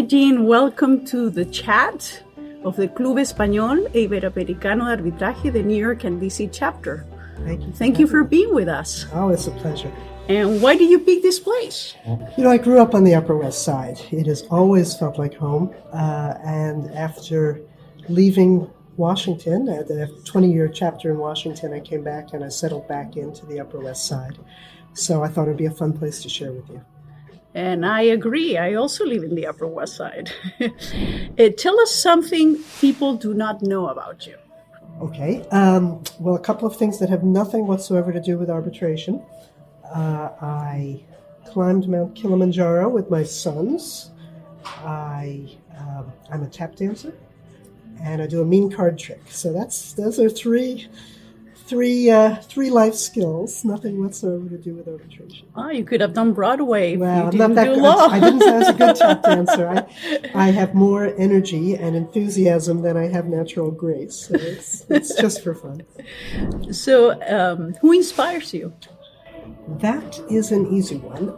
Jean. Welcome to the chat of the Club Español e Iberoamericano de Arbitraje, the New York and DC chapter. Thank you. Thank you for being with us. Oh, it's a pleasure. And why did you pick this place? I grew up on the Upper West Side. It has always felt like home. And after leaving Washington, at the 20-year chapter in Washington, I came back and I settled back into the Upper West Side. So I thought it would be a fun place to share with you. And I agree. I also live in the Upper West Side. Tell us something people do not know about you. Okay. Well, a couple of things that have nothing whatsoever to do with arbitration. I climbed Mount Kilimanjaro with my sons. I'm a tap dancer, and I do a mean card trick. So those are three life skills. Nothing whatsoever to do with arbitration. Oh, you could have done Broadway. Well, if you didn't not that do good. law. I didn't say I was a good tap dancer. I have more energy and enthusiasm than I have natural grace. So it's just for fun. So, who inspires you? That is an easy one,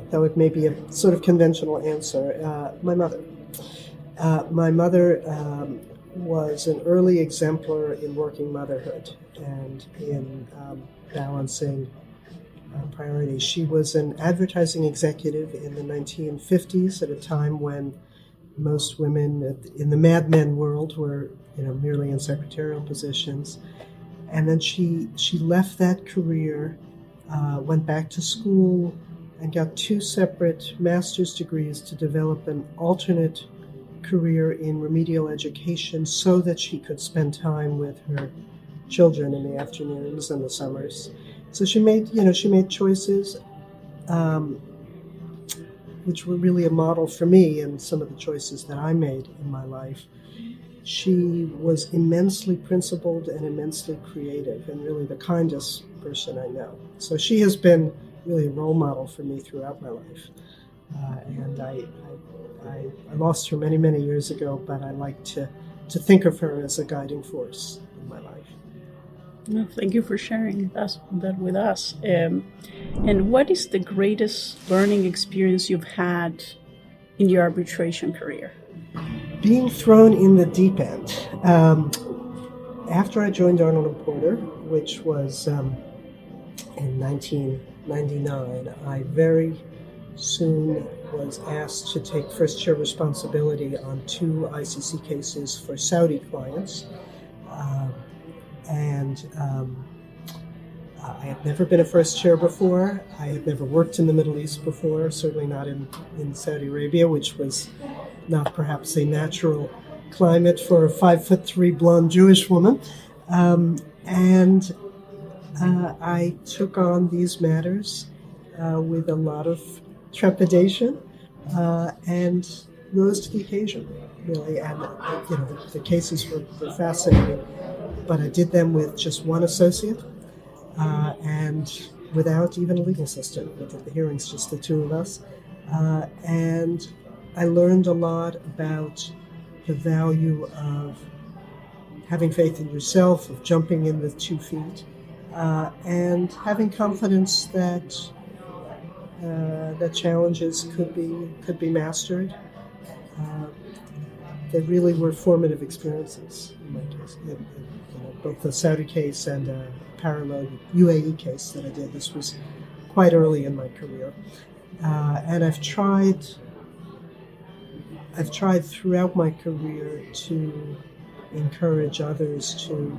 though it may be a sort of conventional answer. My mother. My mother was an early exemplar in working motherhood and in balancing priorities. She was an advertising executive in the 1950s at a time when most women in the Mad Men world were merely in secretarial positions. And then she left that career, went back to school, and got 2 separate master's degrees to develop an alternate career in remedial education so that she could spend time with her children in the afternoons and the summers. So she made choices which were really a model for me and some of the choices that I made in my life. She was immensely principled and immensely creative and really the kindest person I know. So she has been really a role model for me throughout my life. And I lost her many, many years ago, but I like to think of her as a guiding force in my life. Well, thank you for sharing that with us. And what is the greatest learning experience you've had in your arbitration career? Being thrown in the deep end. After I joined Arnold & Porter, which was in 1999, I very soon was asked to take first chair responsibility on 2 ICC cases for Saudi clients. I had never been a first chair before. I had never worked in the Middle East before, certainly not in Saudi Arabia, which was not perhaps a natural climate for a 5'3" blonde Jewish woman. I took on these matters with a lot of trepidation and rose to the occasion, really. And the cases were fascinating, but I did them with just one associate and without even a legal assistant. We did the hearings, just the 2 of us. And I learned a lot about the value of having faith in yourself, of jumping in with 2 feet, and having confidence that challenges could be mastered. They really were formative experiences in my case, both the Saudi case and a parallel UAE case that I did. This was quite early in my career, and I've tried throughout my career to encourage others to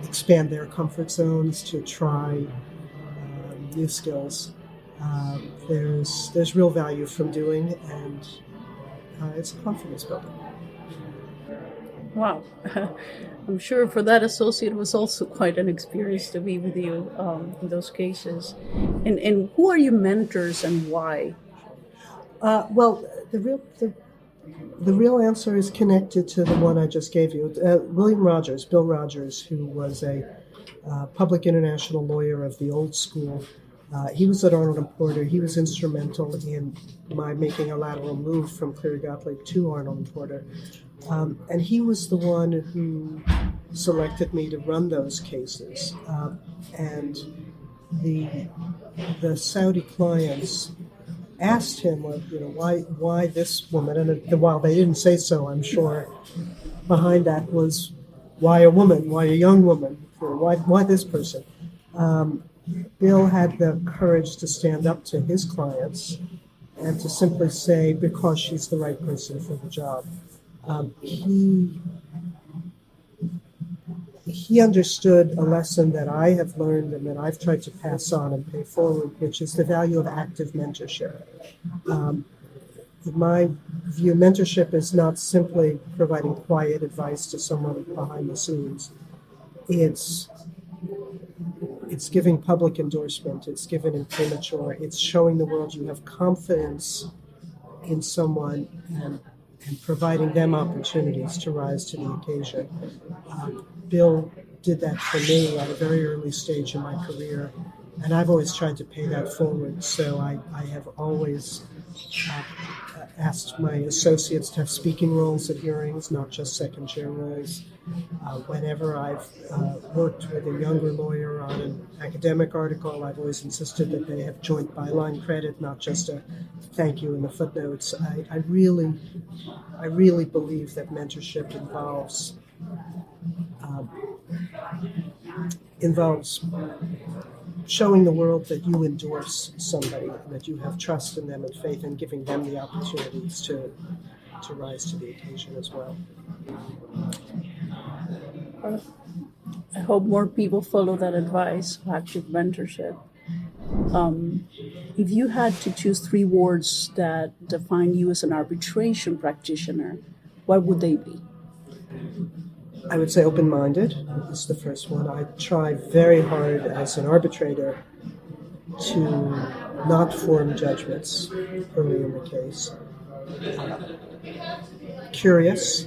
expand their comfort zones, to try new skills. There's real value from doing, and it's a confidence builder. Wow. I'm sure for that associate it was also quite an experience to be with you in those cases. And who are your mentors and why? Well, the real answer is connected to the one I just gave you. Bill Rogers, who was a public international lawyer of the old school. He was at Arnold & Porter. He was instrumental in my making a lateral move from Cleary Gottlieb to Arnold & Porter. And he was the one who selected me to run those cases. And the Saudi clients asked him, well, why this woman? And while they didn't say so, I'm sure behind that was, why a woman? Why a young woman? Why this person? Bill had the courage to stand up to his clients and to simply say, because she's the right person for the job. He understood a lesson that I have learned and that I've tried to pass on and pay forward, which is the value of active mentorship. In my view, mentorship is not simply providing quiet advice to someone behind the scenes. It's giving public endorsement. It's given in premature. It's showing the world you have confidence in someone and providing them opportunities to rise to the occasion. Bill did that for me at a very early stage in my career, and I've always tried to pay that forward. So I have always asked my associates to have speaking roles at hearings, not just second chair roles. Whenever I've worked with a younger lawyer on an academic article, I've always insisted that they have joint byline credit, not just a thank you in the footnotes. I really believe that mentorship involves showing the world that you endorse somebody, that you have trust in them and faith, and giving them the opportunities to rise to the occasion as well. I hope more people follow that advice of active mentorship. If you had to choose 3 words that define you as an arbitration practitioner, what would they be? I would say open-minded is the first one. I try very hard as an arbitrator to not form judgments early in the case. Curious.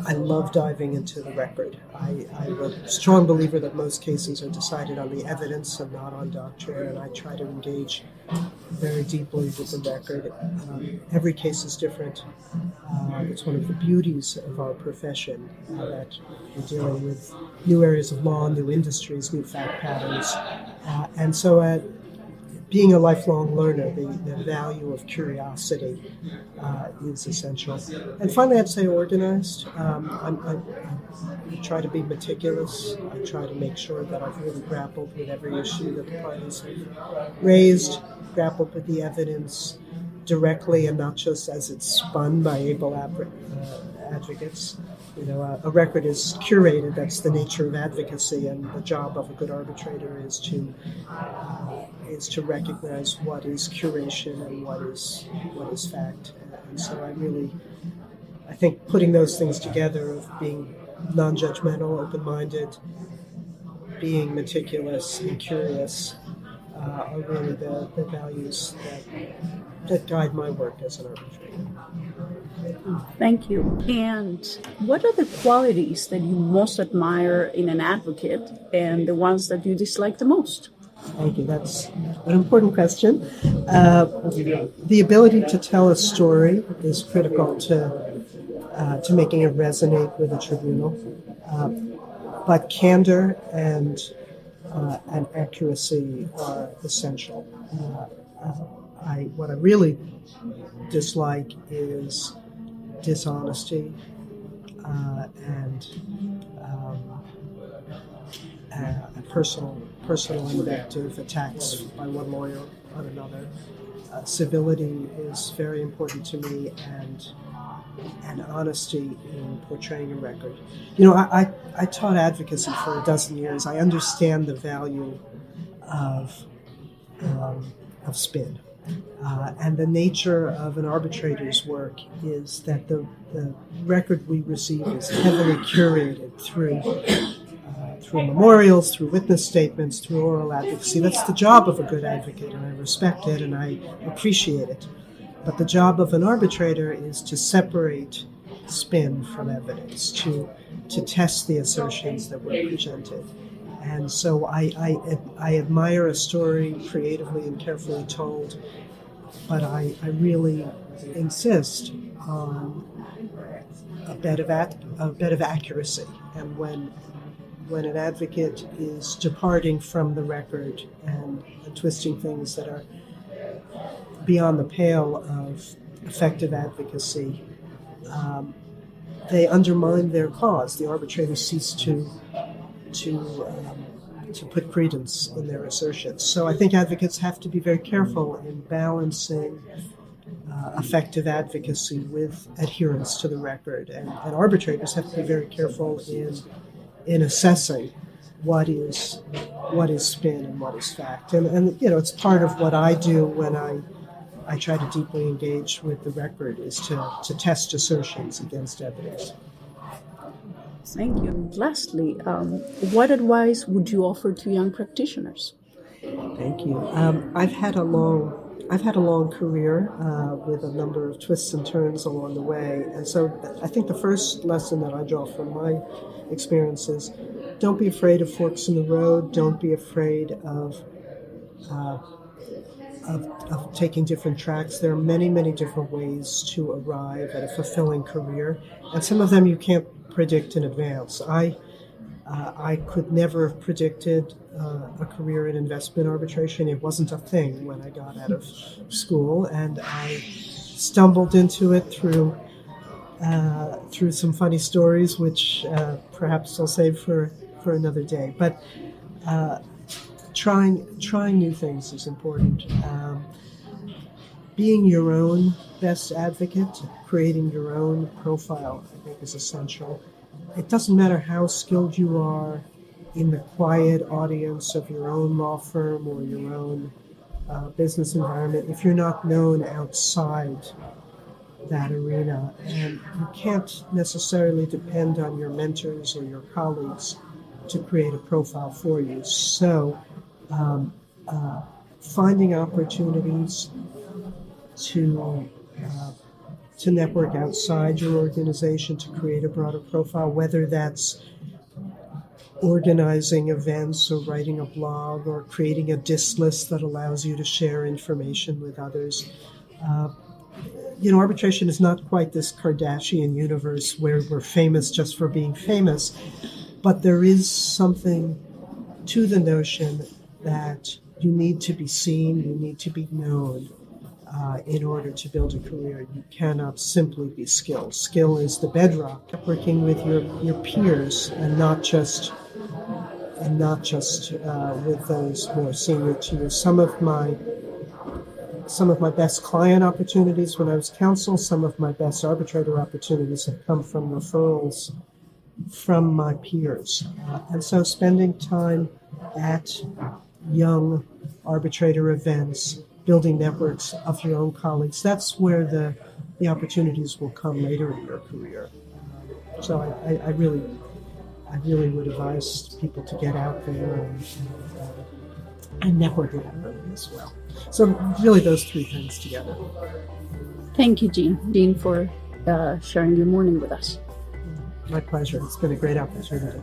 I love diving into the record. I'm a strong believer that most cases are decided on the evidence and not on doctrine, and I try to engage very deeply with the record. Every case is different. It's one of the beauties of our profession that we're dealing with new areas of law, new industries, new fact patterns. And so being a lifelong learner, the value of curiosity is essential. And finally, I'd say organized. I try to be meticulous. I try to make sure that I've really grappled with every issue that the parties have raised, grappled with the evidence directly and not just as it's spun by able advocates. A record is curated. That's the nature of advocacy, and the job of a good arbitrator is to recognize what is curation and what is fact. And so I think putting those things together of being non-judgmental, open-minded, being meticulous and curious are really the values that guide my work as an arbitrator. Thank you. And what are the qualities that you most admire in an advocate and the ones that you dislike the most? Thank you. That's an important question. The ability to tell a story is critical to making it resonate with a tribunal. But candor and accuracy are essential. What I really dislike is dishonesty and personal invective, attacks by one lawyer on another. Civility is very important to me, and honesty in portraying a record. I taught advocacy for a dozen years. I understand the value of spin. And the nature of an arbitrator's work is that the record we receive is heavily curated through memorials, through witness statements, through oral advocacy. That's the job of a good advocate, and I respect it and I appreciate it. But the job of an arbitrator is to separate spin from evidence, to test the assertions that were presented. And so I admire a story creatively and carefully told, but I really insist on a bit of accuracy. And when when an advocate is departing from the record and twisting things that are beyond the pale of effective advocacy, they undermine their cause. The arbitrators cease to put credence in their assertions. So I think advocates have to be very careful in balancing effective advocacy with adherence to the record, and arbitrators have to be very careful in assessing what is spin and what is fact. And it's part of what I do when I try to deeply engage with the record, is to test assertions against evidence. Thank you. Lastly, what advice would you offer to young practitioners? Thank you. I've had a long career with a number of twists and turns along the way, and so I think the first lesson that I draw from my experience is, don't be afraid of forks in the road. Don't be afraid of taking different tracks. There are many, many different ways to arrive at a fulfilling career, and some of them you can't predict in advance. I could never have predicted a career in investment arbitration. It wasn't a thing when I got out of school, and I stumbled into it through some funny stories, which perhaps I'll save for another day. But trying new things is important. Being your own best advocate, creating your own profile, I think, is essential. It doesn't matter how skilled you are in the quiet audience of your own law firm or your own business environment if you're not known outside that arena. And you can't necessarily depend on your mentors or your colleagues to create a profile for you. So finding opportunities to network outside your organization to create a broader profile, whether that's organizing events or writing a blog or creating a diss list that allows you to share information with others. Arbitration is not quite this Kardashian universe where we're famous just for being famous, but there is something to the notion that you need to be seen, you need to be known in order to build a career. You cannot simply be skilled. Skill is the bedrock. Working with your peers and not just with those more senior to you. Some of my best client opportunities when I was counsel, some of my best arbitrator opportunities have come from referrals from my peers. And so spending time at young arbitrator events, building networks of your own colleagues, that's where the opportunities will come later in your career. So I really would advise people to get out there and network it out as well. So really those three things together. Thank you, Jean, for sharing your morning with us. My pleasure. It's been a great opportunity.